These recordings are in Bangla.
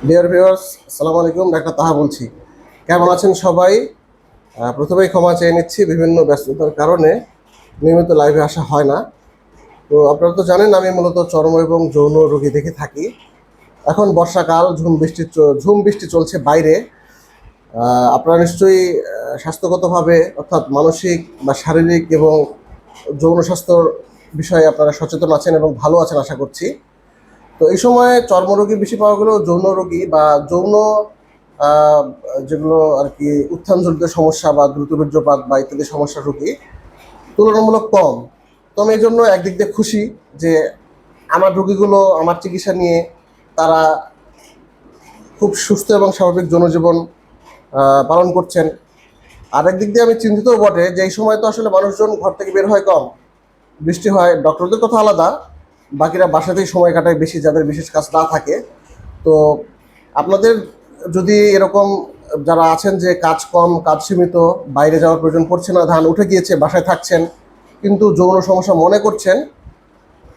ডিয়ার ভিউয়ার্স, আসসালামু আলাইকুম। ডাক্তার তাহা বলছি। কেমন আছেন সবাই? প্রথমেই ক্ষমা চেয়ে নিচ্ছি, বিভিন্ন ব্যস্ততার কারণে নিয়মিত লাইভে আসা হয় না। তো আপনারা তো জানেন আমি মূলত চর্ম এবং যৌন রোগী দেখে থাকি। এখন বর্ষাকাল, ঝুম বৃষ্টি চলছে বাইরে। আপনারা নিশ্চয়ই স্বাস্থ্যগতভাবে অর্থাৎ মানসিক বা শারীরিক এবং যৌন স্বাস্থ্যর বিষয়ে আপনারা সচেতন আছেন এবং ভালো আছেন আশা করছি। তো এই সময় চর্মরোগী বেশি পাওয়া গেলেও যৌন রোগী বা যৌন আহ, যেগুলো আর কি উত্থানজনিত সমস্যা বা দ্রুত বীর্যপাত বা ইত্যাদি সমস্যার রোগী তুলনামূলক কম। তো আমি এই জন্য একদিক দিয়ে খুশি যে আমার রোগীগুলো আমার চিকিৎসা নিয়ে তারা খুব সুস্থ এবং স্বাভাবিক জনজীবন পালন করছেন। আর একদিক দিয়ে আমি চিন্তিতও বটে যে এই সময় তো আসলে মানুষজন ঘর থেকে বের হয় কম, বৃষ্টি হয়, ডক্টরদের কথা আলাদা, বাকিরা বাসাতেই সময় কাটায় বেশি, যাদের বিশেষ কাজ না থাকে। তো আপনাদের যদি এরকম যারা আছেন যে কাজ কম, কাজ সীমিত, বাইরে যাওয়ার প্রয়োজন পড়ছে না, ধান উঠে গিয়েছে, বাসায় থাকছেন কিন্তু যৌন সমস্যা মনে করছেন,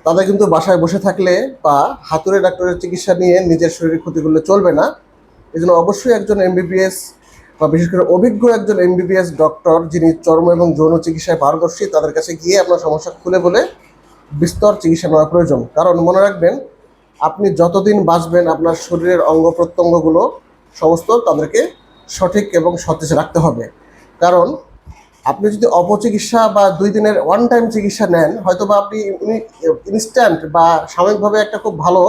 তাদের কিন্তু বাসায় বসে থাকলে বা হাতুড়ে ডাক্তারের চিকিৎসা নিয়ে নিজের শরীরের ক্ষতি করলে চলবে না। এই জন্য অবশ্যই একজন এমবিবিএস বা বিশেষ করে অভিজ্ঞ একজন এমবিবিএস ডক্টর যিনি চর্ম এবং যৌন চিকিৎসায় পারদর্শী তাদের কাছে গিয়ে আপনার সমস্যা খুলে বলে বিস্তর চিকিৎসা নেওয়া প্রয়োজন। কারণ মনে রাখবেন, আপনি যতদিন বাঁচবেন আপনার শরীরের অঙ্গ প্রত্যঙ্গগুলো সমস্ত তাদেরকে সঠিক এবং সতেজ রাখতে হবে। কারণ আপনি যদি অপচিকিৎসা বা 2 দিনের ওয়ান টাইম চিকিৎসা নেন, হয়তো বা আপনি ইনস্ট্যান্ট বা সাময়িকভাবে একটা খুব ভালো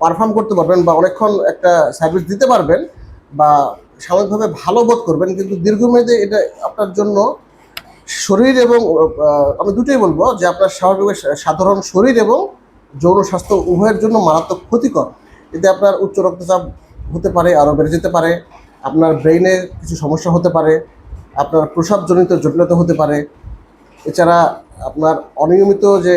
পারফর্ম করতে পারবেন বা অনেকক্ষণ একটা সার্ভিস দিতে পারবেন বা সাময়িকভাবে ভালো বোধ করবেন, কিন্তু দীর্ঘমেয়াদে এটা আপনার জন্য শরীর এবং আমি দুটোই বলবো যে আপনার স্বাভাবিক সাধারণ শরীর এবং যৌন স্বাস্থ্য উভয়ের জন্য মারাত্মক ক্ষতিকর। এতে আপনার উচ্চ রক্তচাপ হতে পারে, আরও বেড়ে যেতে পারে, আপনার ব্রেইনে কিছু সমস্যা হতে পারে, আপনার প্রস্রাবজনিত জটিলতা হতে পারে। এছাড়া আপনার অনিয়মিত যে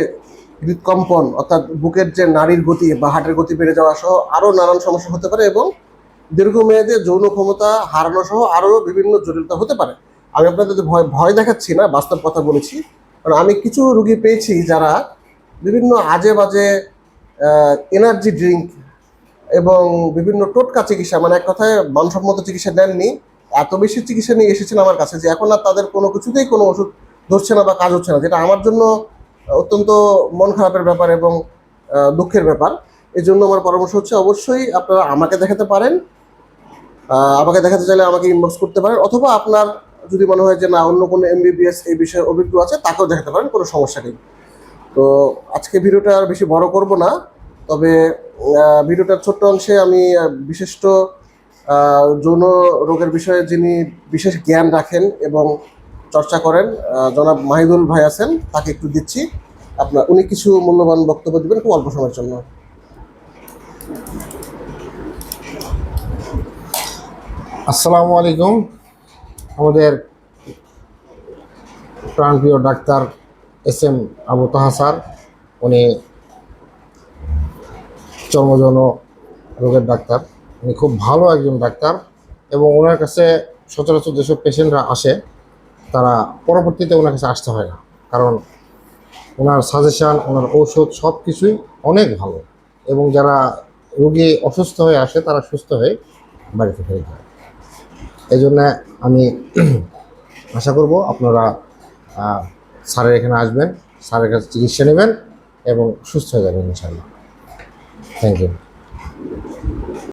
হৃদকম্পন অর্থাৎ বুকের যে নাড়ির গতি বা হার্টের গতি বেড়ে যাওয়া সহ আরও নানান সমস্যা হতে পারে এবং দীর্ঘমেয়াদে যৌন ক্ষমতা হারানো সহ আরও বিভিন্ন জটিলতা হতে পারে। আমি আপনাদের ভয় ভয় দেখাচ্ছি না, বাস্তব কথা বলেছি। কারণ আমি কিছু রুগী পেয়েছি যারা বিভিন্ন আজে বাজে এনার্জি ড্রিঙ্ক এবং বিভিন্ন টোটকা চিকিৎসা, মানে এক কথায় মানসম্মত চিকিৎসা নেননি, এত বেশি চিকিৎসা নিয়ে এসেছেন আমার কাছে যে এখন আর তাদের কোনো কিছুতেই কোনো ওষুধ ধরছে না বা কাজ হচ্ছে না, যেটা আমার জন্য অত্যন্ত মন খারাপের ব্যাপার এবং দুঃখের ব্যাপার। এই জন্য আমার পরামর্শ হচ্ছে অবশ্যই আপনারা আমাকে দেখাতে পারেন। আমাকে দেখাতে চাইলে আমাকে ইনবক্স করতে পারেন, অথবা আপনার যদি মনে হয় যে না অন্য কোনো এমবিবিএস এই বিষয়ে অভিজ্ঞ আছে তাকেও দেখাতে পারেন, কোনো সমস্যা নেই। তো আজকে ভিডিওটা আর বেশি বড় করব না, তবে ভিডিওটার ছোট্ট অংশে আমি বিশিষ্ট যৌন রোগের বিষয়ে যিনি বিশেষ জ্ঞান রাখেন এবং চর্চা করেন জনাব মাহিদুল ভাই আছেন, তাকে একটু দিচ্ছি। উনি কিছু মূল্যবান বক্তব্য দেবেন খুব অল্প সময়ের জন্য। আসসালামু আলাইকুম। আমাদের প্রাণপ্রিয় ডাক্তার এস এম আবু তাহা স্যার, উনি চর্মযৌন রোগের ডাক্তার। উনি খুব ভালো একজন ডাক্তার এবং ওনার কাছে সচরাচর যেসব পেশেন্টরা আসে তারা পরবর্তীতে ওনার কাছে আসতে হয় না, কারণ ওনার সাজেশান, ওনার ঔষধ সব কিছুই অনেক ভালো। এবং যারা রোগী অসুস্থ হয়ে আসে তারা সুস্থ হয়ে বাড়িতে ফিরে যায়। এই জন্যে আমি আশা করব আপনারা স্যারের এখানে আসবেন, স্যারের কাছে চিকিৎসা নেবেন এবং সুস্থ হয়ে যাবেন ইনশাআল্লাহ। Thank you.